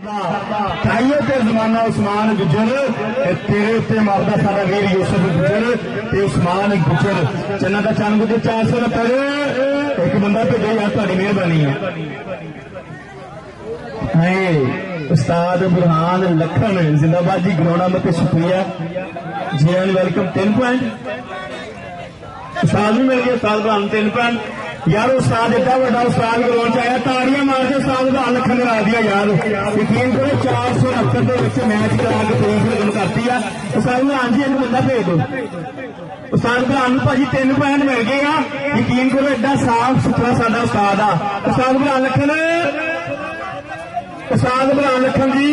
ताइयो ते जमाना उस्मान गुजर तेरे उत्ते मारदा साडा वीर यूसुफ गुजर ते उस्मान गुजर चन्ना दा चंद गुजर 470 एक बंदा भेजो यार तुहाडी मेहरबानी है उस्ताद बुरहान लखन जिंदाबाद जी ग्राउंड में शुक्रिया जी एंड वेलकम 10 पॉइंट उस्ताद भी मिल गया उस्ताद बुरहान 3 पॉइंट यार उस्ताद एडा बड़ा उस्ताद ग्राउंड आया ताड़ियां मार के उस्ताद बुरहान लखन ने ला दिया यार यकीन करो 469 मैच करा के खत्म करती है उस्ताद बुरहान जी एक बंदा भेज दो उस्ताद बुरहान भाजी 3 पॉइंट मिल गए यकीन करो एडा साफ सुथरा साडा उस्ताद आ उस्ताद बुरहान लखन उस्ताद बुरहान लखन जी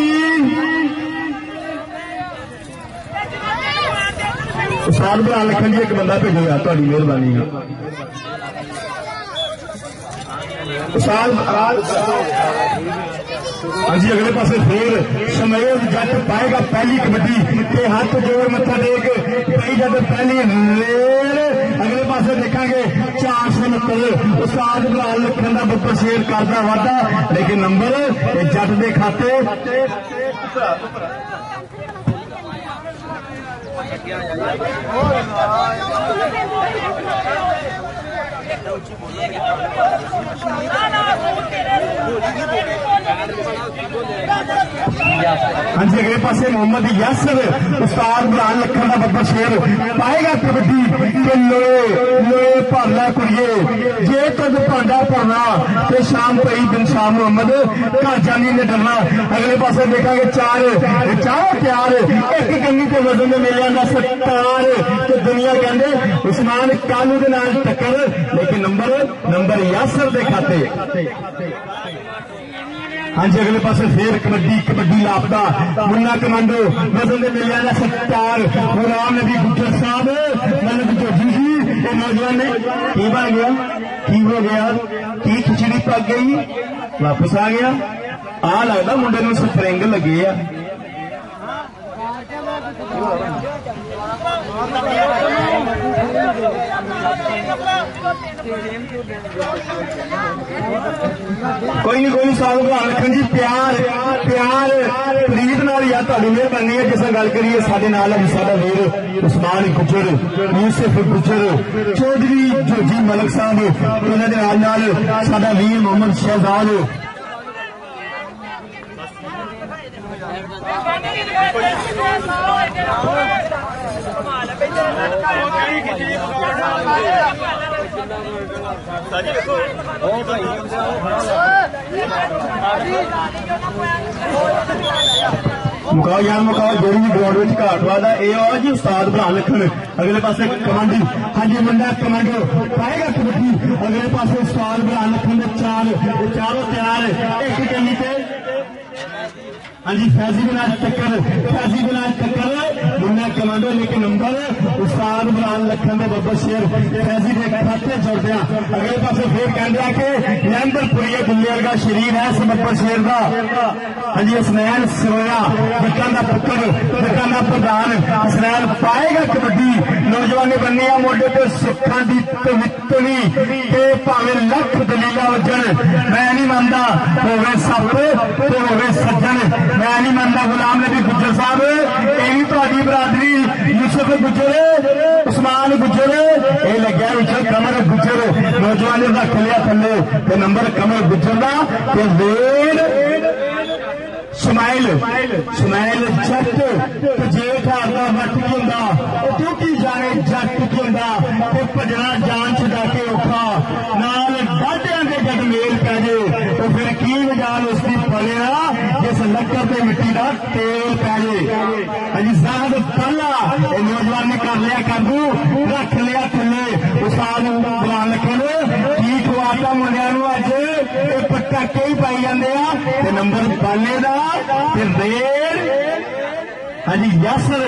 उस्ताद बुरहान लखन जी एक बंदा भेजो यार तुहाडी मेहरबानी है उस्ताद हाँ जी अगले पासे फिर शमैल जट पाएगा पहली कबड्डी के हाथ जोड़ मत्था टेक पई जब पहली रेल अगले पासे देखेंगे 469 उस्ताद बुरहान लखन का बब्बर शेर करता वादा लेकिन नंबर जट के खाते हाँ जी अगले पासे मोहम्मद यासर उस्ताद बुरहान लखन का बब्बर शेर पाएगा कबड्डी के लोए लोए भरला कुड़िए जे तुझ भांडा भरना तो शाम पई बिन शाह मुहम्मद घर जानी ने डरना अगले पासे देखेंगे चारों तैयार एक गंगी के वजन में मिलिया का सत्तार तो दुनिया कहते उस्मान कालू के नाल टक्कर लेकिन नंबर यासर दे खाते हाँ जी अगले पासे फिर कबड्डी लापता मुन्ना कमांडो वजन में मिलिया का सत्तार गुलाम नबी गुजर साहब मतलब जोजी जी ये नौजवान ने की बन गया की हो गया की खिचड़ी पक गई वापस आ गया आ लगता मुंडे नूं स्प्रिंग लगे आ कोई नहीं साल बुरहान लखन जी प्यार प्रीत नाल यार तुहाडी मेहरबानी है जिस गल करिए साडे नाल साडा वीर उस्मान गुजर यूसुफ गुजर चौधरी जोजी मलक साहब उन्हां दे नाल साडा वीर मोहम्मद शहजाद मुकाओ यार मुकाओ जोड़ी भी ग्राउंड में घाटवा का ये आओ जी उस्ताद बुरहान लखन अगले पासे कमांडी हाँ जी मुंडा कमांडो पाएगा कबड्डी अगले पासे उस्ताद बुरहान लखन के चारों तैयार एक गली पे हाँ जी फैजी बिना टक्कर मुन्ना कमांडो लेकिन नंबर उस्ताद बुरहान लखन के बब्बर शेर फैजी के खाते जोड़ते हैं अगले पासे फिर कहते हैं कि लैंबरपुरी दुनिया का शरीर है इस बब्बर शेर का हाँ जी हसनैन सरोया जट्टां दा पुत्तर जट्टां दा प्रधान हसनैन पाएगा कबड्डी नौजवानी बननी है मोढे ते सुखां दी तवितनी ते भावें लख दलीला वजन मैं नहीं मानता होवे सप ते होवे सज्जन मैं नहीं मानता गुलाम नबी गुजर साहब ये भी तुहाडी बरादरी यूसुफ गुजर उस्मान गुजर ये लग्या विच कमर गुजर नौजवान रख लिया थले ते नंबर कमर गुजर दा ते वेर सुमाइल जट जेठ आदा वट की होंदा टूटी जाने जट की होंदा ते भजना जान छुड़ा के औखा नाल डाढियां दे जद मेल पै जे तो फिर की मजाल उसकी फलिया जिस लक्कर ते मिट्टी का तेल पै जे अजी साहब पहला नौजवान ने कर लिया काबू रख लिया थले उस्ताद बुरहान लखन की खवाता मुंडिया नूं अज पटाके ही पाई जांदे आ ते नंबर बाले दा ते रेल हाँ जी यासर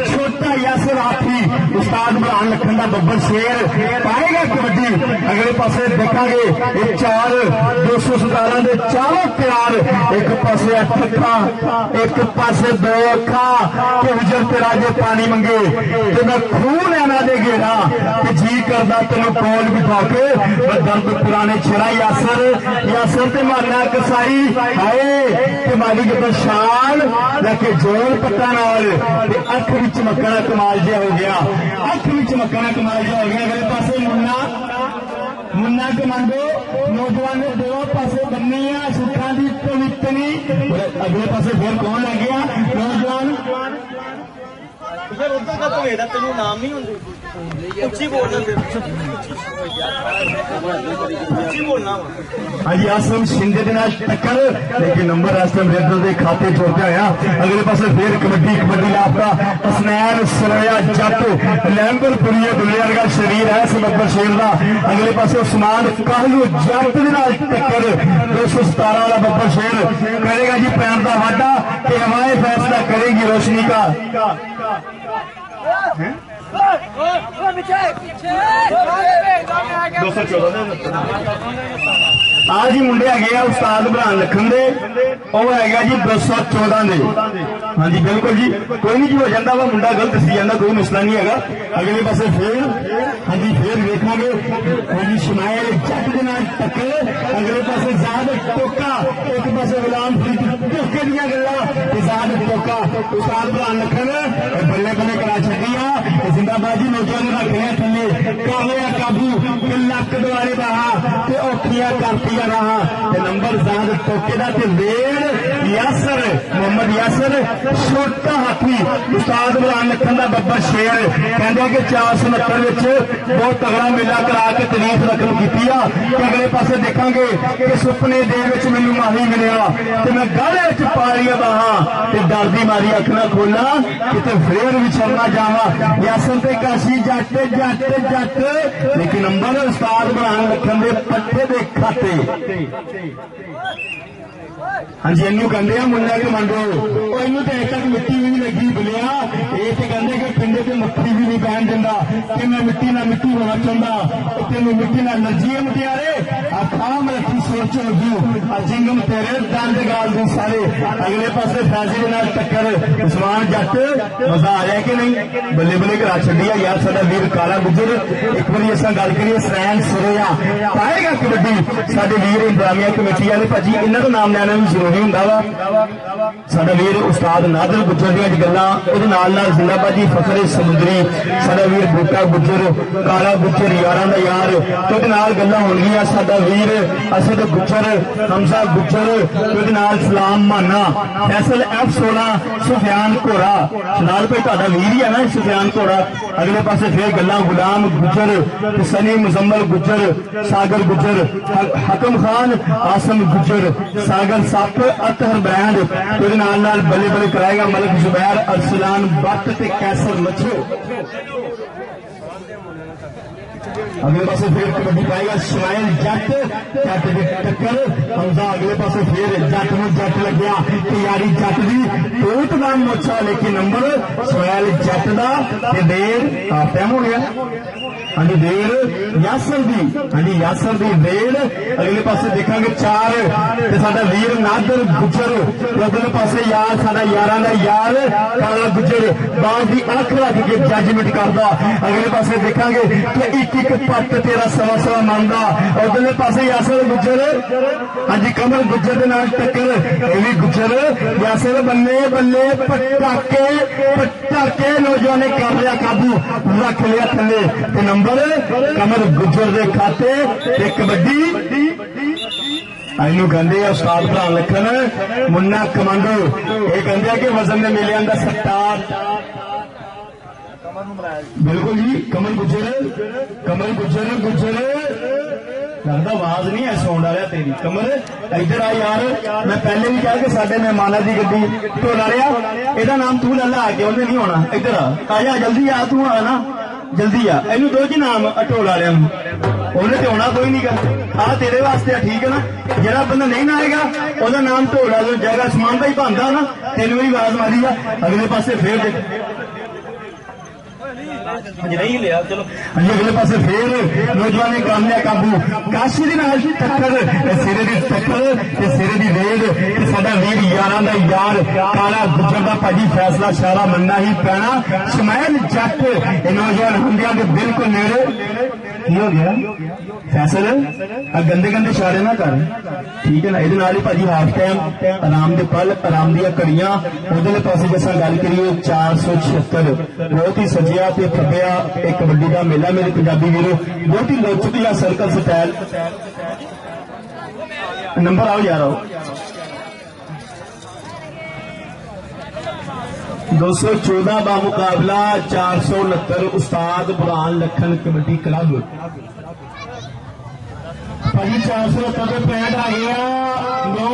छोटा यासर हाथी उस्ताद बुरहान लखन का बब्बर शेर पाएगा कबड्डी। अगले पासे देखांगे ये 4 217 के चारों तैयार, एक पासे अखा एक पासे 2 अखा के विजर तेरा जे पानी मंगे ते मैं खून एना दे घेरा ते जी करदा तेन कोल बिठा के दर्द पुराने छड़ा यासर यासर ते मारना कसाई हाए ते मालिक दा शान लके जोर पत्ता नाल ते अख विच चमकना कमाल जिहा हो गया, अख विच चमकना कमाल जिहा हो गया। अगले पासे मुन्ना मुन्ना कमांडो नौजवान ने दो पासे बन्नी आ सुखा दी पवित्रनी। अगले पासे फिर कौन लग गया नौजवान फिर उधर का तो हेड़ा तेन नाम नहीं होंगे उच्ची बोलना उच्ची बोलना। हाँ जी आसम शिंदे के नाल टक्कर लेकिन नंबर आसम रेडर के खाते छोड़ते आया। अगले पासे फिर कबड्डी कबड्डी लापता हसनैन सरोया जट लैंबरपुरी दुनिया का शरीर है सबब्बर शेर का। अगले पासे उस्मान कहलू जट के नाल टक्कर 217 वाला बब्बर शेर करेगा जी पैर का वाधा कि हवाएं फैसला करेगी रोशनी का। आज ही मुंडे है उस्ताद बुरहान लखन दे है जी 214 दे। हाँ जी बिल्कुल जी कोई नहीं जी हो जाता वा मुंडा गलत दसी जाता कोई मसला नहीं है। अगले पासे फिर हाँ जी फिर देखांगे हाँ जी शमाइल जट के नाल टक्कर। अगले पासे जाद टोका एक पासे गुलाम टोके दियां गल्लां जाद टोका उस्ताद बुरहान लखन बल्ले बल्ले करा छड्डी जिंदाबाद जी नौजवान रख लिया थले कर लिया काबू लक दुआरे बहा ते औखियां करती रहा नंबर जाद टोके का वेड़ यासर मोहम्मद यासर छोटा हाथी उस्ताद बुरहान लखन का बब्बर शेर कहते कि 469 बहुत तगड़ा मेला करा के तारीफ रकम की। अगले पासे देखांगे कि सुपने दे मैनू माही मिलिया ते मैं गले पा लिया बाहा ते डरदी मारी अख ना खोला किते फिर विछड़ना जावा यासर ते काशी जट जट जट लेकिन नंबर उस्ताद बुरहान लखन के पट्टे के खाते। हाँ जी इनू कहते मुन्ना कमांडो इनू तो एक तक मिट्टी भी नहीं लगी बुलिया ये तो कहते कि पिंडे से मक्खी भी नहीं बहन दिता कि मैं मिट्टी ना मिट्टी होना चाहता तेन मिट्टी ना एलर्जी है मुटियारे आ खाम रखी सोच लगी आ जिंगम तेरे दंद गाल दू सारे। अगले पासे फैसले नाल टक्कर उस्मान जट मजा आ रहा कि नहीं बल्ले बल्ले करा छड़ी है यार साडा वीर काला गुजर। एक बार अस गल करिए सैन सरोया पाएगा कबड्डी साडे वीर इंतजामिया कमेटी वाले भाजी इन्हों का नाम लेना भी जरूरी होंदा वा। साडा वीर उस्ताद नादर गुजर दी गल्लां उहदे नाल नाल जिंदाबाद जी फखरे समुद्री साडा वीर बूटा गुजर काला गुजर यारां दा यार उहदे नाल गल्लां होणगियां। साडा वीर असद गुजर हमजा गुजर उहदे नाल सलाम माना फैसल F16 सुफियान घोड़ा नाल भाई तुहाडा वीर ही है ना सुफियान घोड़ा। अगले पासे फिर गल्लां गुलाम गुजर सनी मुजम्मल गुजर सागर गुजर हकम खान आसम गुजर सागर सप अतहर ब्रांड बल्ले बल्ले कराएगा मलिक जुबैर अरसलान बट ते कैसर मच्छो। अगले पासे फिर कबड्डी पाएगा शमाइल जट जट की टक्कर हमजा। अगले पासे फिर जट में जट लग्या तैयारी जट की टोट का मोचा लेकिन नंबर शमाइल जट का देर टाइम हो गया। हाँ जी देर यासर दी हाँ जी यासर दी देर। अगले पासे देखांगे 4 साडा वीर नादर गुजर अगले पासे यार साडा यारां दा यार काला गुजर बाल की अख रख के जजमेंट करदा। अगले पासे देखांगे कि एक एक पट तेरा सवा सवा मानदा। अगले पासे यासर गुजर हाँ जी कमल गुजर के नाल टक्कर ये भी गुजर यासर बल्ले बल्ले पटाके पटाके नौजवान ने कर लिया काबू रख लिया थले ते नंबर कमल गुजर के खाते ते कबड्डी इनू कहते हैं उस्ताद बुरहान लखन मुन्ना कमांडो ये कहते हैं कि वजन के मेलियां का सट्टार बिल्कुल जी कमल गुजर गुजर लगता आवाज नहीं है साउंड आ रहा तेरी कमल इधर आ यार। मैं पहले भी कहा कि साडे मेहमाना की गड्डी ढोला रहा एदा नाम तू ला ला के उन्हें नहीं होना इधर आ जा जल्दी आ तू आ ना जल्दी आ इनू दो जी नाम ढोला रहा उन्हें तो होना कोई नहीं कर ਆ ਤੇਰੇ ਵਾਸਤੇ ਆ, ਠੀਕ ਹੈ ਨਾ। ਜਿਹੜਾ ਬੰਦਾ ਨਹੀਂ ਨਾ ਆਏਗਾ ਉਹਦਾ ਨਾਮ ਢੋਲਾ ਜੋ ਜਗ੍ਹਾ ਸਮਾਨ ਦਾ ਹੀ ਬਣਦਾ ਨਾ, ਤੈਨੂੰ ਵੀ ਆਵਾਜ਼ ਮਾਰੀ ਆ। ਅਗਲੇ ਪਾਸੇ ਫੇਰ ਦੇਖ, ਨਹੀਂ ਲਿਆ ਚਲੋ ਅਗਲੇ ਪਾਸੇ ਫੇਰ ਨੌਜਵਾਨ ਨੇ ਕਰ ਲਿਆ ਕਾਬੂ। ਕਾਸ਼ੀ ਦੇ ਨਾਲ ਟੱਕਰ, ਸਿਰੇ ਦੀ ਟੱਕਰ ਤੇ ਸਿਰੇ ਦੀ ਰੇਡ ਤੇ ਸਾਡਾ ਵੀਰ ਯਾਰਾਂ ਦਾ ਯਾਰ ਕਾਲਾ ਗੁੱਜਰ ਦਾ ਭਾਜੀ ਫੈਸਲਾ ਸ਼ਾਰਾ ਮੰਨਣਾ ਹੀ ਪੈਣਾ। ਸ਼ਮੈਲ ਜੱਟ ਇਹ ਨੌਜਵਾਨ ਹੁੰਦਿਆਂ ਦੇ ਬਿਲਕੁਲ ਨੇੜੇ। ਕੀ ਹੋ ਗਿਆ ਫੈਸਲ? ਆ ਗੰਦੇ ਗੰਦੇ ਇਸ਼ਾਰੇ ਨਾ ਕਰ, ਠੀਕ ਹੈ ਨਾ। ਇਹਦੇ ਨਾਲ ਹੀ ਭਾਜੀ ਹਾਫ ਟਾਈਮ ਆਰਾਮ ਦੇ ਪਲ, ਆਰਾਮ ਦੀਆਂ ਘੜੀਆਂ। ਉਧਰਲੇ ਪਾਸੇ ਜੇ ਅਸੀਂ ਗੱਲ ਕਰੀਏ 476 ਬਹੁਤ ਹੀ ਸਜਿਆ ਤੇ ਫੱਬਿਆ ਇੱਕ ਕਬੱਡੀ ਦਾ ਮੇਲਾ ਮੇਰੇ ਪੰਜਾਬੀ ਵੀਰੋ, ਬਹੁਤ ਹੀ ਲੋਚਕ ਜਾਂ ਸਰਕਲ ਸਟਾਈਲ। ਨੰਬਰ ਆਓ ਯਾਰ, ਆਓ 214 ਦਾ ਮੁਕਾਬਲਾ 469 ਉਸਤਾਦ ਬੁਰਹਾਨ ਲੱਖਣ ਕਬੱਡੀ ਕਲੱਬ। ਭਾਜੀ 469 ਦੇ ਪੁਆਇੰਟ ਆ ਗਿਆ 9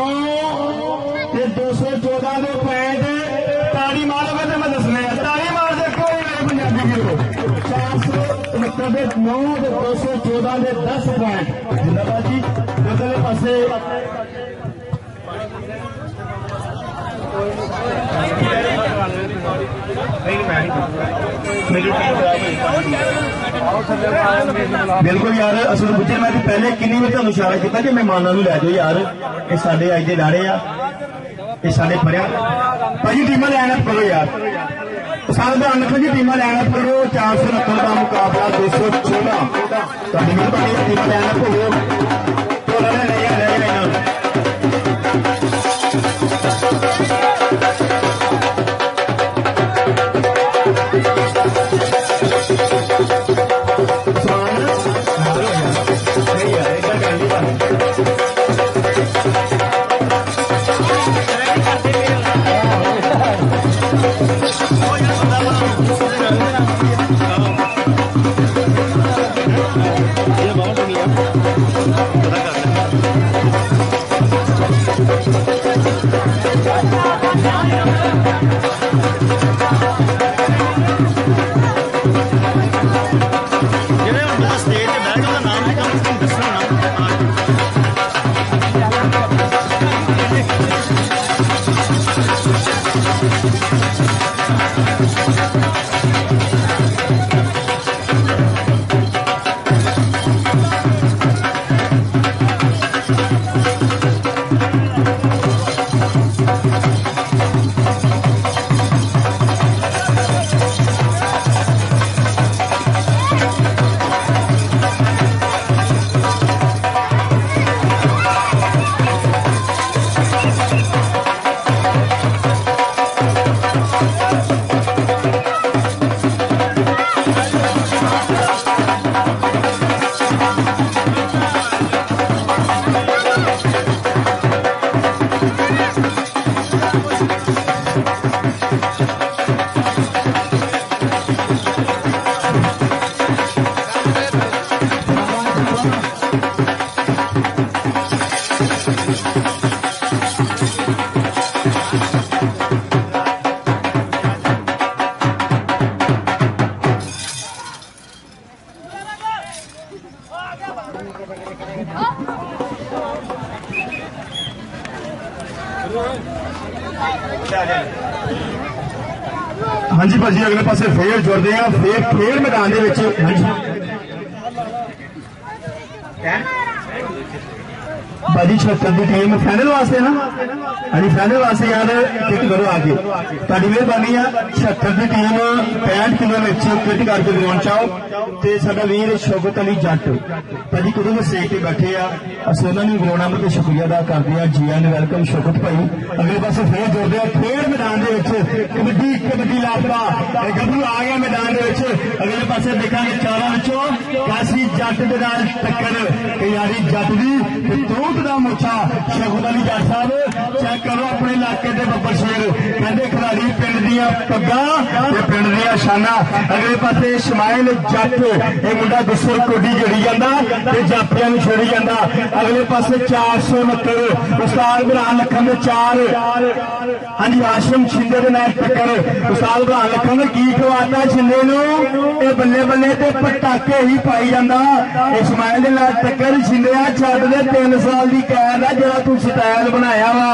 ਤੇ 214 ਦੇ ਪੁਆਇੰਟ। ਤਾੜੀ ਮਾਰੋਗੇ ਤੇ ਮੈਂ ਦੱਸਣਾ ਹੈ, ਤਾੜੀ ਮਾਰ ਦੇ ਕੋਈ ਮੇਰੇ ਪੰਜਾਬੀ ਵੀਰੋ। 469 ਦੇ 9 ਤੇ 214 ਦੇ 10 ਪੁਆਇੰਟ। ਜਿੰਦਾਬਾਦ ਜੀ। ਉਧਰਲੇ ਪਾਸੇ बिल्कुल यार असुल गुजर मैं पहले किन्नी बार तुहानू इशारा किया कि मेहमानों लै जाओ यार, ये साडे अज दे लाड़े आ, ये साडे फड़िया भाजी टीमां लाइनअप करो यार। साल ध्यान रखो जी, टीमां लाइनअप करो। 469 का मुकाबला 214 तुहाडी मेहरबानी, टीमां लाइनअप हो तो नहीं हाँ जी भाजी अगले पासे फेर जुड़ते हैं, फेर मैदान दे विच। हाँ जी भाजी 76 की टीम फाइनल वास्ते ना, हाँ जी फाइनल वास्ते यार किट करो आगे, ताड़ी मेहरबानी है। 76 की टीम 65 किलो में किट करके ग्राउंड चाओ। तो साडा वीर शौकत अली जट भाजी कदों में सेक के बैठे आ, असं उन्होंने ग्राउंड नंबर पर शुक्रिया अदा करते हैं। जी एन वेलकम शौकत भाई। अगले पासे फेर जुड़ते हैं, फेर मैदान कबड्डी कबड्डी लापा गबरू आ गया मैदान अगले पासे देखा चारों विचों काशी जट के नाल टक्कर यारी जट की तूत का मुछा शौकत अली जट साहब चेक करो अपने इलाके के बब्बर शेर कहते खिलाड़ी पिंड दियां पग्गां ते पिंड दियां शानां। अगले पासे इस्माइल जट ये मुंडा गुस्सर कोडी जड़ी जांदा ते जाफियां नूं छेड़ी जांदा। अगले पासे 469 उस्ताद बरहान लखन दे 4 हाँ जी आशम छिंदे दे नाल टक्कर। उस्ताद बरहान लखन ने की खवाता छिंदे नूं ये बल्ले बल्ले ते पटाके ही पाई जांदा। इस्माइल दे नाल टक्कर छिंदे छड्ड दे 3 साल दी कैद आ जेड़ा तू स्टाइल बनाया वा।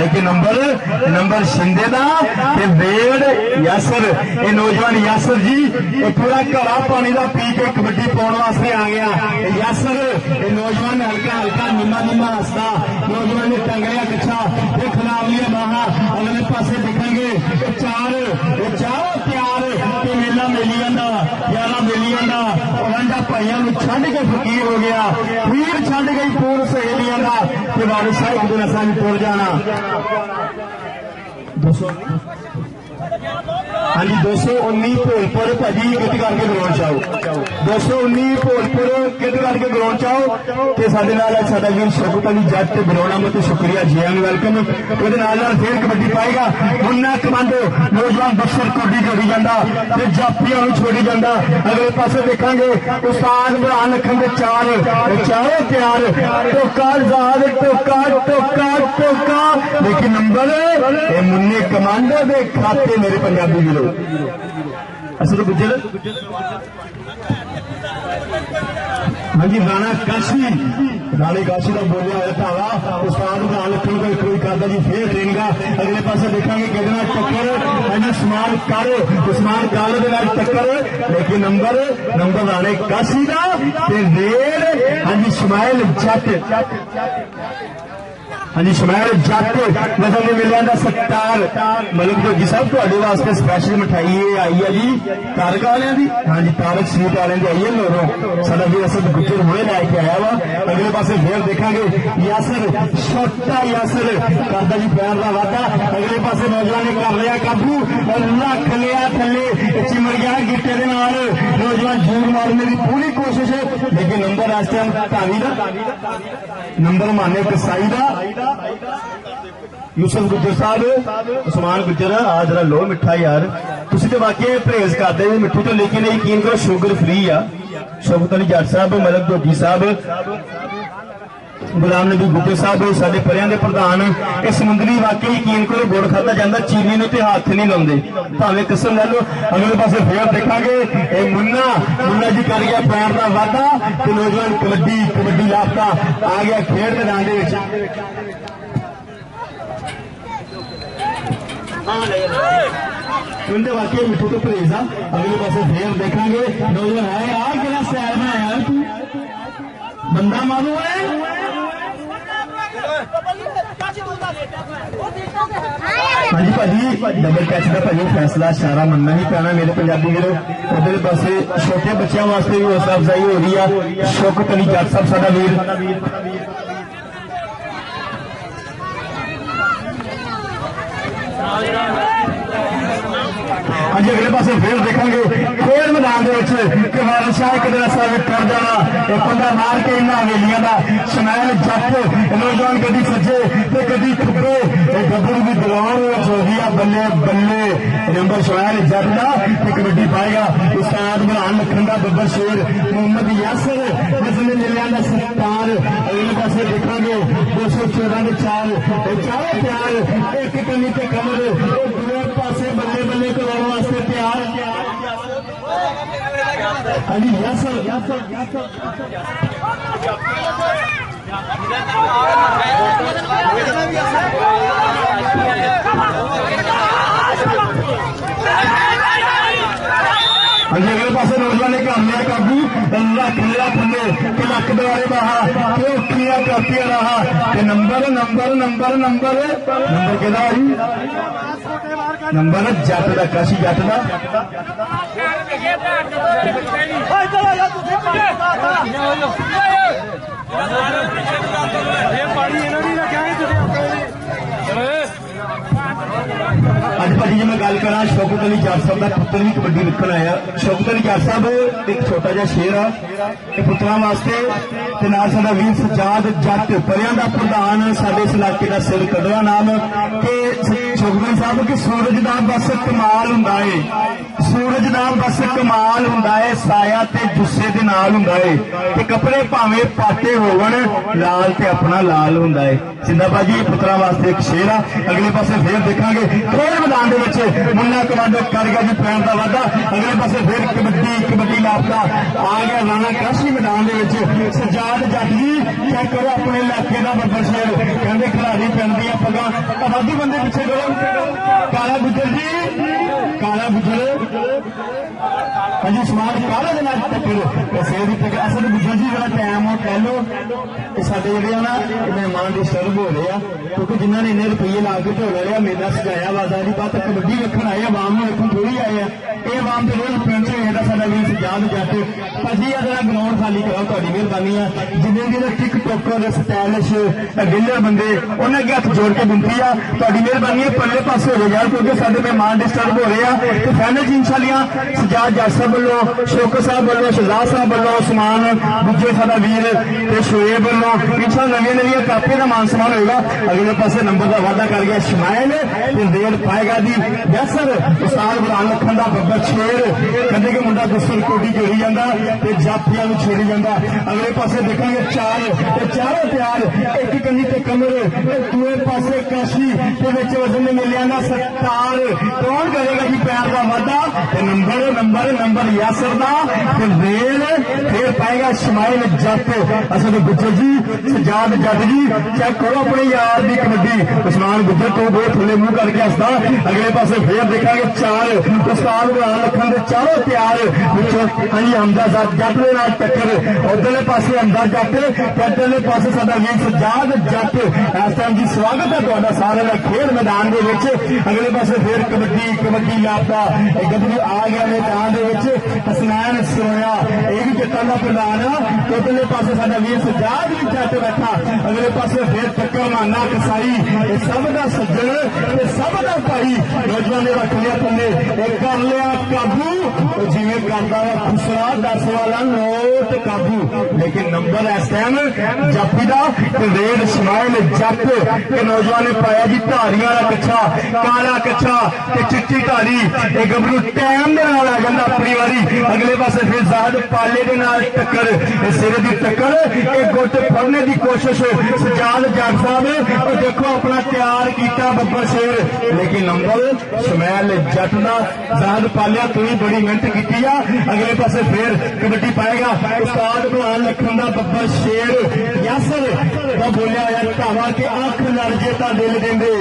लेकिन नंबर शिंदे दा ते वेड यासर ये नौजवान यासर जी ये पूरा घड़ा पानी दा पी के कबड्डी पाउण वास्ते आ गया। यासर ये नौजवान हल्का हल्का निम्मा निम्मा हसदा नौजवान ने टंगरिया कच्छा ये खिलावलिया बाहा। अगले पासे देखेंगे चार प्यार ते मेला मेलियां दा यारा मेलियां दा रंडा भाइयों नूं छड्ड के फकीर हो गया। वीर छड्ड गई पूर सहेलियां दा ते वारिस साहिब दे नसां नूं तुर जाना। हाँ जी 219 भोलपुर भाजी गिट करके ग्राउंड चाओ 219 भोलपुर गिट करके ग्राउंड चाओ ते साडे नाल साडा वीर शौकत अली जट बरौना मत शुक्रिया जी एन वेलकम। ਉਹਦੇ ਨਾਲ फिर कबड्डी पाएगा मुन्ना कमांडो नौजवान बक्सर कोडी जोड़ी जाता ते जाफियां नूं छोड़ी जाता। अगले पासे देखांगे उस्ताद बरहान लखन दे 4 प्यार टोका आजाद टोका लेकिन नंबर ये मुन्ने कमांडो दे खाते मेरे पंजाबी वीरो असद गुजर। हाँ जी राणा काशी का बोलिया हुआ धावा उस्ताद बरहान लखन कोई करदा जी फिर ट्रेनिंग। अगले पासे देखेंगे कितना टक्कर हाँ जी उस्मान काल दे नाल टक्कर लेकिन नंबर राणे काशी का रेड। हाँ जी इस्माइल जट हाँ जी इस्माइल जट नजर ने मिलिया का सत्कार मलिक जोगी साहब तुहाडे वास्ते स्पैशल मिठाई आई है जी तारक वालियां दी। हाँ जी तारक स्वीट वाले दी आई है लोरों साडा वीर असद गुजर हुए लैके आया वा। अगले पासे फिर देखांगे यासर छोटा यासर करदा जी पैर का वाधा। अगले पासे नौजवान ने कर लिया काबू रख लिया थले चिमड़ गया गिट्टे दे नाल नौजवान झूठ मारने की पूरी कोशिश लेकिन नंबर इस टाइम धावी का नंबर माने कसाई का यूसुफ गुजर साहब उस्मान गुजर आ जरा लो मिठा यार तुसी तो वाकई परहेज करते हो मिठू तो लेकिन यकीन करो शुगर फ्री आ। शौकत अली जट साहब मलिक जोगी साहब गुलाम नबी गुज्जर साहब साडे परियां दे प्रधान ये समुद्री वाकई यकीन करो गुड़ खाता जाता चीनी नूं ते हाथ नहीं लाउंदे भावें कसम लै लो। अगले पासे फिर देखांगे ये मुन्ना जी कर गया पैर का वाधा ते नौजवान कबड्डी लापता आ गया खेड मैदान दे विच। उनके वाकई मिठू तो परहेज आ। अगले पासे फिर देखांगे नौजवान है यार कितना स्टाइल बनाया तू बंदा मारू है। हाँ जी भाजी डबल कैच का भाजी फैसला इशारा मनना ही पैना मेरे पंजाबी वीरो। उधर पासे छोटे बच्चों वास्ते भी हौसला अफजाई हो रही है। शौकत अली जट साहब साडा वीर हाँ जी अगले पासे फिर देखेंगे खेल मैदान के वारिस शाह एक दिन कर जाना एक बंदा मार के इन्होंने हवेलियां का इस्माइल जट नौजवान कभी सज्जे तो कभी खब्बे गब्बरू भी दौड़ हो गया बल्ले बल्ले नंबर इस्माइल जट का कबड्डी पाएगा। उस्ताद बरहान लखन का बब्बर शेर मोहम्मद यासर नजर मेलिया का सत्कार। अगले पासे देखेंगे 214 के 4 प्यार एक कमी के कमर दूसरे पासे बल्ले बल्ले कराने वास्ते प्यार। हाँ जी हाँ जी अगले पासे नौजवान ने कर लिया काबू रख लिया थले लक द्वारे बहा उठिया कापिया रहा नंबर के नंबर जट का काशी जट का ਅੱਜ ਭਾਜੀ ਜੇ ਮੈਂ ਗੱਲ ਕਰਾਂ ਸ਼ੌਕਤ ਅਲੀ ਜੱਟ ਸਾਹਿਬ ਦਾ ਪੁੱਤਰ ਵੀ ਕਬੱਡੀ ਲਿਖਣ ਆਇਆ। ਸ਼ੌਕਤ ਅਲੀ ਜੱਟ ਸਾਹਿਬ ਇੱਕ ਛੋਟਾ ਜਿਹਾ ਸ਼ੇਰ ਆ ਇਹ ਪੁੱਤਰਾਂ ਵਾਸਤੇ ਤੇ ਨਾਲ ਸਾਡਾ ਵੀਰ ਸਜਾਦ ਜੱਟ ਪਰਿਆਂ ਦਾ ਪ੍ਰਧਾਨ ਸਾਡੇ ਇਸ ਇਲਾਕੇ ਦਾ ਸਿਰ ਕਦਵਾ ਨਾਮ ਕਿ ਸ਼ੌਕਤ ਅਲੀ ਸਾਹਿਬ ਕਿ ਸੂਰਜ ਦਾ ਬਸ ਕਮਾਲ ਹੁੰਦਾ ਏ, ਸੂਰਜ ਦਾ ਬਸ ਕਮਾਲ ਹੁੰਦਾ ਏ, ਸਾਇਆ ਤੇ ਜੁੱਸੇ ਦੇ ਨਾਲ ਹੁੰਦਾ ਏ ਤੇ ਕੱਪੜੇ ਭਾਵੇਂ ਪਾਟੇ ਹੋਵਣ ਲਾਲ ਤੇ ਆਪਣਾ ਲਾਲ ਹੁੰਦਾ ਏ। ਸਿੰਦਾਬਾਦ ਜੀ ਪੁੱਤਰਾਂ ਵਾਸਤੇ ਇੱਕ ਸ਼ੇਰ ਆ। ਅਗਲੇ ਪਾਸੇ ਫੇਰ ਦੇਖਾਂਗੇ ਖੇਡ ਮੈਦਾਨ ਦੇ ਵਿੱਚ ਮੁੰਨਾ ਕਮਾਂਡੋ ਕਰ ਗਿਆ ਜੀ ਪੈਣ ਦਾ ਵਾਧਾ। ਅਗਲੇ ਪਾਸੇ ਫੇਰ ਕਬੱਡੀ ਲਾਪਤਾ ਆ ਗਿਆ ਰਾਣਾ ਕਾਸ਼ੀ ਮੈਦਾਨ ਦੇ ਵਿੱਚ ਸਜਾਦ ਜੱਟ ਜੀ ਚੈੱਕ ਕਰੋ ਆਪਣੇ ਇਲਾਕੇ ਦਾ ਬੱਬਰ ਸ਼ੇਰ ਕਹਿੰਦੇ ਖਿਡਾਰੀ ਪਿੰਡ ਦੀਆਂ ਪੱਗਾਂ ਆਬਾਦੀ ਬੰਦੇ ਪਿੱਛੇ ਕਰੋ ਕਾਲਾ ਗੁੱਜਰ ਜੀ ਕਾਲਾ ਗੁੱਜਰ ਹਾਂਜੀ ਸਮਾਜ ਕਾਲੇ ਦੇ ਨਾਲ ਟੱਕਰ ਸੇਰ ਦੀ ਟੱਕਰ ਅਸਲ ਗੁੱਜਰ ਜੀ ਜਿਹੜਾ ਟਾਈਮ ਉਹ ਕਹਿ ਲਓ ਕਿ ਸਾਡੇ ਜਿਹੜੇ ਆ ਨਾ ਮਹਿਮਾਨ ਡਿਸਟਰਬ ਹੋ ਰਹੇ ਆ ਕਿਉਂਕਿ ਜਿਨ੍ਹਾਂ ਨੇ ਇੰਨੇ ਰੁਪਈਏ ਲਾ ਕੇ ਢੋਲ ਲਿਆ ਮੇਲਾ ਸਜਾਇਆ ਵਾਦਾ ਦੀ ਬਾਤ ਕਬੱਡੀ ਵੇਖਣ ਆਏ ਆਵਾਮ ਨੂੰ ਵੇਖਣ ਥੋੜੀ ਆਏ ਆ ਇਹ ਆਵਾਮ ਦੇ ਰੋਜ਼ ਪਿੰਡ ਚ ਇਹਦਾ ਸਾਡਾ ਵੀਰ ਸਜਾਦ ਜੱਟ ਭਾਜੀ ਆ ਜਿਹੜਾ ਗਰਾਊਂਡ ਖਾਲੀ ਕਰਾਓ ਤੁਹਾਡੀ ਮਿਹਰਬਾਨੀ ਆ ਜਿੰਨੇ ਜਿਹੜੇ ਟਿਕਟੋਕਰ ਸਟਾਈਲਿਸ਼ ਡਿਲਰ ਬੰਦੇ ਉਹਨਾਂ ਅੱਗੇ ਹੱਥ ਜੋੜ ਕੇ ਬੇਨਤੀ ਆ ਤੁਹਾਡੀ ਮਿਹਰਬਾਨੀ ਹੈ ਪੱਲੇ ਪਾਸੇ ਹੋ ਯਾਰ ਕਿਉਂਕਿ ਸਾਡੇ ਮਹਿਮਾਨ ਡਿਸਟਰਬ ਹੋ ਰਹੇ ਆ ਤੇ ਫਾਈਨਲ ਚ ਇਨਸ਼ਾਅੱਲਾ ਸਜਾਦ ਜੱਟ ਸਾਹਿਬ ਵੱਲੋਂ ਸ਼ੌਕਤ ਸਾਹਿਬ ਵੱਲੋਂ ਸ਼ਹਜ਼ਾਦ ਸਾਹਿਬ ਵੱਲੋਂ ਉਸਮਾਨ ਗੁੱਜਰ ਸਾਡਾ ਵੀਰ ਤੇ ਸ਼ੋਏਬ ਵੱਲੋਂ ਇਨਸ਼ਾਅੱਲਾ ਨਵੀਆਂ ਕਾਪੀਆਂ ਦਾ ਮਾਨ ਸਨਮਾਨ ਹੋਏਗਾ। ਅਗਲੇ ਪਾਸੇ ਨੰਬਰ ਦਾ ਵਾਅਦਾ ਕਰ ਗਿਆ ਸ਼ਮਾਇਲ ਤੇ ਦੇਰ ਪਾਏਗਾ ਜੀ ਯਸਰ ਉਸਤਾਦ ਬੁਲਾਨ ਲੱਖਣ ਦਾ ਬੱਬਰ ਸ਼ੇਰ ਕਹਿੰਦੇ ਕਿ ਮੁੰਡਾ ਗੁੱਸਲ ਕੋਟੀ ਚੋਰੀ ਜਾਂਦਾ ਤੇ ਜਾਪੀਆਂ ਨੂੰ ਛੇੜੀ ਜਾਂਦਾ। ਅਗਲੇ ਪਾਸੇ ਦੇਖਾਂਗੇ ਚਾਰ ਤੇ ਚਾਰੋਂ ਤਿਆਰ ਇੱਕ ਕੰਨੀ ਤੇ ਕਮਰ ਦੂਏ ਪਾਸੇ ਕਾਸ਼ੀ ਤੇ ਵਿੱਚ ਵਜ਼ਨ ਦੇ ਮੇਲਿਆਂ ਦਾ ਸਤਾਰ ਕੌਣ ਕਰੇਗਾ ਜੀ ਪੈਰ ਦਾ ਵਾਅਦਾ ਤੇ ਨੰਬਰ ਯਾਸਰ ਦਾ ਤੇ ਵੇਲ ਫੇਰ ਪਾਏਗਾ ਸ਼ਮਾਇਲ ਜੱਟ ਅਸਲ ਗੁੱਜਰ ਜੀ ਸਜਾਦ ਜੱਟ ਜੀ ਚੈੱਕ ਕਰੋ ਆਪਣੇ ਯਾਰ ਦੀ ਕਬੱਡੀ ਉਸਮਾਨ ਗੁੱਜਰ ਤੋਂ ਬਹੁਤ ਥੱਲੇ ਮੂੰਹ ਕਰਕੇ ਹੱਸਦਾ। ਅਗਲੇ ਪਾਸੇ ਫੇਰ ਦੇਖਾਂਗੇ ਚਾਰ ਉਸਤਾਦ ਬੁਲਾਨ ਲੱਖਣ ਦੇ ਚਾਰੋਂ ਤਿਆਰ ਵਿੱਚੋਂ ਹਾਂਜੀ ਹਮਜ਼ਾ ਜੱਟ ਦੇ ਨਾਲ ਟੱਕਰ ਉਧਰਲੇ ਪਾਸੇ ਹਮਜ਼ਾ ਜੱਟ ਤੇ ਇੱਧਰਲੇ ਪਾਸੇ ਸਾਡਾ ਵੀਰ ਸਜਾਦ ਜੱਟ। ਇਸ ਟਾਈਮ ਜੀ ਸਵਾਗਤ ਹੈ ਤੁਹਾਡਾ ਸਾਰਿਆਂ ਦਾ ਖੇਡ ਮੈਦਾਨ ਦੇ ਵਿੱਚ। ਅਗਲੇ ਪਾਸੇ ਫੇਰ ਕਬੱਡੀ ਲਾਪਤਾ ਗੱਭਰੂ ਆ ਗਿਆ ਮੈਦਾਨ ਦੇ ਵਿੱਚ ਹਸਨੈਨ ਸੋਇਆ ਇਹ ਵੀ ਜੱਟਾਂ ਦਾ ਪ੍ਰਧਾਨ ਆ ਤੇ ਉਧਰਲੇ ਪਾਸੇ ਸਾਡਾ ਵੀਰ ਸਜਾਦ ਵੀ ਜੱਟ ਬੈਠਾ। ਅਗਲੇ ਪਾਸੇ ਫੇਰ ਟੱਕਰ ਮਾਨਾ ਕਸਾਈ ਇਹ ਸਭ ਦਾ ਸੱਜਣ ਤੇ ਸਭ ਦਾ ਭਾਈ ਨੌਜਵਾਨ ਨੇ ਰੱਖ ਲਿਆ ਥੱਲੇ ਇਹ ਕਰ ਲਿਆ ਕਾਬੂ ਜਿਵੇਂ ਕਰਦਾ ਹੈ ਖੁਸਰਾ 10 ਵਾਲਾ ਨੋਟ ਕਾਬੂ ਲੇਕਿਨ ਨੰਬਰ ਇਸ ਟਾਈਮ ਜਾਪੀ ਦਾ ਤੇ ਰੇਡ ਸਮਾਇਲ ਜੱਟ ਤੇ ਨੌਜਵਾਨ ਨੇ ਪਾਇਆ ਜੀ ਧਾਰੀਆਂ ਵਾਲਾ ਕੱਛਾ ਕਾਲਾ ਕੱਛਾ ਤੇ ਚਿੱਟੀ ਧਾਰੀ ਇਹ ਗੱਭਰੂ ਟਾਈਮ ਦੇ ਨਾਲ ਆ ਜਾਂਦਾ ਆਪਣੀ ਵਾਰੀ। ਅਗਲੇ ਪਾਸੇ ਫਿਰ ਜ਼ਾਹਦ ਪਾਲੇ ਦੇ ਨਾਲ ਟੱਕਰ ਇਹ ਸਿਰੇ ਦੀ ਟੱਕਰ ਇਹ ਗੁੱਟ ਫੜਨੇ ਦੀ ਕੋਸ਼ਿਸ਼ ਸਜਾਦ ਜੱਟ ਸਾਹਿਬ ਉਹ ਦੇਖੋ ਆਪਣਾ ਤਿਆਰ ਕੀਤਾ ਬੱਬਰ ਸ਼ੇਰ ਲੇਕਿਨ ਨੰਬਰ ਸ਼ਮੈਲ ਜੱਟ ਦਾ ਜ਼ਾਹਦ ਪਾਲਿਆ ਤੁਸੀਂ ਬੜੀ ਮਿਹਨਤ ਕੀਤੀ ਆ। ਅਗਲੇ ਪਾਸੇ ਫੇਰ ਕਬੱਡੀ ਪਾਏਗਾ ਉਸਤਾਦ ਬੁਲਾਨ ਲੱਖਣ ਦਾ ਬੱਬਰ ਸ਼ੇਰ ਯਾਸਰ ਦਾ ਬੋਲਿਆ ਹੋਇਆ ਧਾਵਾ ਕਿ ਅੱਖ ਲੜ ਜੇ ਤਾਂ ਦਿਲ ਦਿੰਦੇ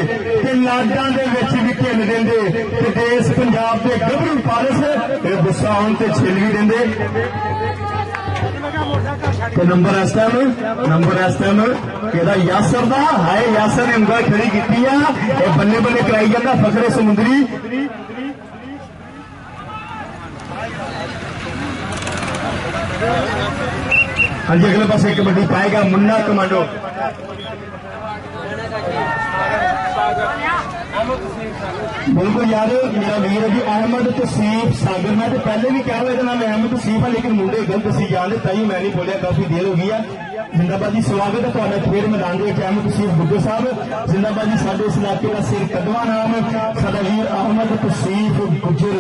ਤੇ ਲਾਡਾਂ ਦੇ ਵਿੱਚ ਵੀ ਢਿੱਲ ਦਿੰਦੇ ਤੇ ਦੇਸ਼ ਪੰਜਾਬ ਦੇ ਗੱਭਰੂ ਪਾਰਸ ਇਹ ਗੁੱਸਾ ਆਉਣ ਤੇ ਛਿਲ ਵੀ ਦਿੰਦੇ ਤੇ ਨੰਬਰ ਇਸ ਟਾਈਮ ਇਹਦਾ ਯਾਸਰ ਦਾ ਹਾਏ ਯਾਸਰ ਨੇ ਉਂਗਲ ਖੜੀ ਕੀਤੀ ਆ ਇਹ ਬੱਲੇ ਬੱਲੇ ਕਰਾਈ ਜਾਂਦਾ ਫਖਰੇ ਸਮੁੰਦਰੀ। ਹਾਂਜੀ ਅਗਲੇ ਪਾਸੇ ਕਬੱਡੀ ਪਾਏਗਾ ਮੁੰਨਾ ਕਮਾਂਡੋ बिल्कुल यार मेरा वीर है जी अहमद तसीफ सागर मैं तो पहले भी कह रहा था नाम अहमद तसीफ है लेकिन मुंडे गलत सी जान ताई मैं नहीं बोलिया काफी देर हो गई है। जिंदाबाद जी स्वागत है ਤੁਹਾਡਾ खेड मैदान के अहमद तसीफ गुज्जर साहब जिंदाबाद जी साडे इस इलाके का सिर कदवा नाम साडा वीर अहमद तसीफ गुज्जर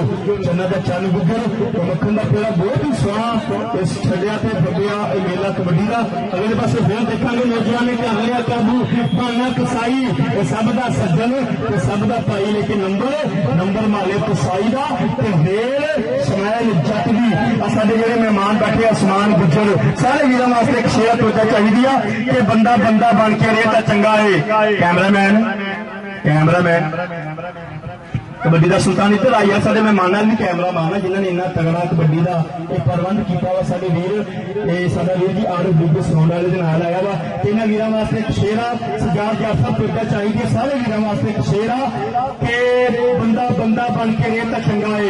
चन्ना दा चन गुज्जर मक्खन दा पेड़ा बहुत ही सोहना इस छड़िया ते बब्बिया मेला कबड्डी का। अगले पासे फिर देखांगे नौजवान ने कर लिया काबू भाना कसाई सब दा सज्जन ते सब दा भाई लेकिन नंबर माले कसाई दा ते वेल शमैल जट दी साडे जेहड़े मेहमान बैठे आसमान गुज्जर सारे वीरां वास्ते एक शेयर तो चाहिए कि बंदा बन के रहे तो चंगा है। कैमरामैन कबड्डी का सुल्तान इधर आई है साडे मेहमानां भी कैमरा मान है जिन्होंने इन्ना तगड़ा कबड्डी का एक प्रबंध किया वा साडे वीर साडा Veer ji are big sound वाले दे नाल आया वा इन्हां वीरां वास्ते एक शेरा सजाद जट साहब पेटा चाहिए सारे वीरां वास्ते एक शेरा कि बंदा ਬੰਦਾ ਬਣ ਕੇ ਰਹੇ ਤਾਂ ਚੰਗਾ ਏ,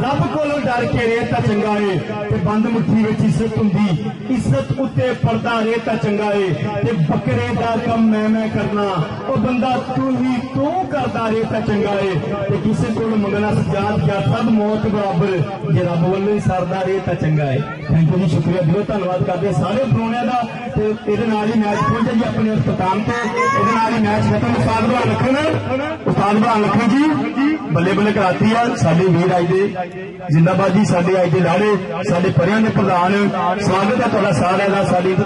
ਰੱਬ ਕੋਲੋਂ ਡਰ ਕੇ ਰਹੇ ਤਾਂ ਚੰਗਾ ਏ, ਤੇ ਬੰਦ ਮੁੱਠੀ ਵਿੱਚ ਇੱਜ਼ਤ ਹੁੰਦੀ, ਇੱਜ਼ਤ ਉੱਤੇ ਪਰਦਾ ਰਹੇ ਤਾਂ ਚੰਗਾ ਏ, ਤੇ ਬੱਕਰੇ ਦਾ ਕੰਮ ਮੈਂ ਕਰਨਾ, ਉਹ ਬੰਦਾ ਤੂੰ ਹੀ ਤੂੰ ਕਰਦਾ ਰਹੇ ਤਾਂ ਚੰਗਾ ਏ, ਤੇ ਕਿਸੇ ਕੋਲ ਮੰਗਣਾ ਸਜਾਦ ਜਾਂ ਸਭ ਮੌਤ ਬਰਾਬਰ, ਜੇ ਰੱਬ ਵੱਲੋਂ ਹੀ ਸਰਦਾ ਰਹੇ ਤਾਂ ਚੰਗਾ ਏ। ਥੈਂਕ ਯੂ ਜੀ, ਸ਼ੁਕਰੀਆ, ਦਿਲੋਂ ਧੰਨਵਾਦ ਕਰਦੇ ਸਾਰੇ ਪ੍ਰੋਣਿਆਂ ਦਾ। ਤੇ ਇਹਦੇ ਨਾਲ ਹੀ ਮੈਚ ਪਹੁੰਚਿਆ ਜੀ ਆਪਣੇ ਅਸਪਤਾਲ ਤੇ, ਇਹਦੇ ਨਾਲ ਹੀ ਮੈਚ ਖਤਮ। ਉਸਤਾਦ ਬਹਾਨ ਲਖਨ ਜੀ ਬੱਲੇ ਬੱਲੇ ਕਰਾਤੀ ਆ ਸਾਡੇ ਵੀਰ ਆਏ ਦੇ, ਜਿੰਦਾਬਾਦ ਜੀ ਸਾਡੇ ਆਏ ਦੇ ਲਾੜੇ, ਸਾਡੇ ਪਰਿਆਂ ਦੇ ਪ੍ਰਧਾਨ, ਸਵਾਗਤ ਹੈ ਤੁਹਾਡਾ ਸਾਰਿਆਂ ਦਾ। ਸਾਡੀ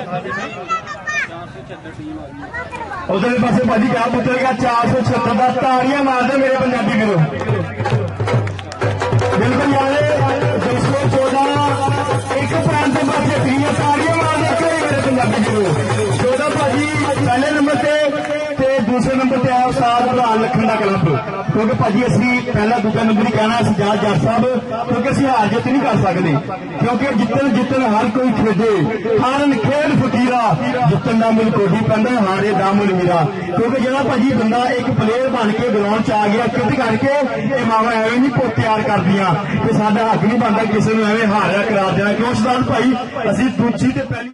ਉਧਰਲੇ ਪਾਸੇ ਭਾਜੀ ਕਿਆ ਪੁੱਤਰ ਗਿਆ 476 ਦਾ, ਤਾੜੀਆਂ ਮਾਰਦੇ ਮੇਰੇ ਪੰਜਾਬੀ ਵੀਰੋ। ਬਿਲਕੁਲ ਯਾਰੇ 214 ਇੱਕ ਪ੍ਰਾਂਤ ਦੇ ਪਾਸੇ 3 ਤਾੜੀਆਂ ਮਾਰਦੇ ਕਿਹੜੇ ਮੇਰੇ ਪੰਜਾਬੀ ਵੀਰੋ। 14 ਭਾਜੀ ਪਹਿਲੇ ਨੰਬਰ ਤੇ ਦੂਸਰੇ ਨੰਬਰ ਤੇ ਆਇਆ ਉਸਤਾਦ ਬਹਾਨ ਲਖਨ ਦਾ ਕਲੱਬ, ਕਿਉਂਕਿ ਭਾਜੀ ਅਸੀਂ ਪਹਿਲਾ ਦੂਜਾ ਨੰਬਰ ਹੀ ਕਹਿਣਾ ਸਜਾਦ ਜੱਟ ਸਾਹਿਬ, ਕਿਉਂਕਿ ਅਸੀਂ ਹਾਰ ਜਿੱਤ ਨਹੀਂ ਕਰ ਸਕਦੇ, ਕਿਉਂਕਿ ਜਿੱਤਣ ਹਰ ਕੋਈ ਖੇਡੇ, ਹਾਰਨ ਖੇਡ ਫਕੀਰਾ, ਜਿੱਤਣ ਦਾ ਮੁੱਲ ਕੋਡੀ ਪੈਂਦਾ, ਹਾਰੇ ਦਾ ਮੁੱਲ ਹੀਰਾ। ਕਿਉਂਕਿ ਜਿਹੜਾ ਭਾਜੀ ਬੰਦਾ ਇੱਕ ਪਲੇਅਰ ਬਣ ਕੇ ਗਰਾਊਂਡ 'ਚ ਆ ਗਿਆ ਕਿੱਟ ਕਰਕੇ, ਇਹ ਮਾਵਾਂ ਐਵੇਂ ਨਹੀਂ ਪੁੱਤ ਤਿਆਰ ਕਰਦੀਆਂ, ਤੇ ਸਾਡਾ ਹੱਕ ਨਹੀਂ ਬਣਦਾ ਕਿਸੇ ਨੂੰ ਐਵੇਂ ਹਾਰਿਆ ਕਰਾ ਦੇਣਾ। ਕਿਉਂ ਉਸਤਾਦ ਭਾਈ ਅਸੀਂ ਦੂਜੀ ਤੇ ਪਹਿਲੀ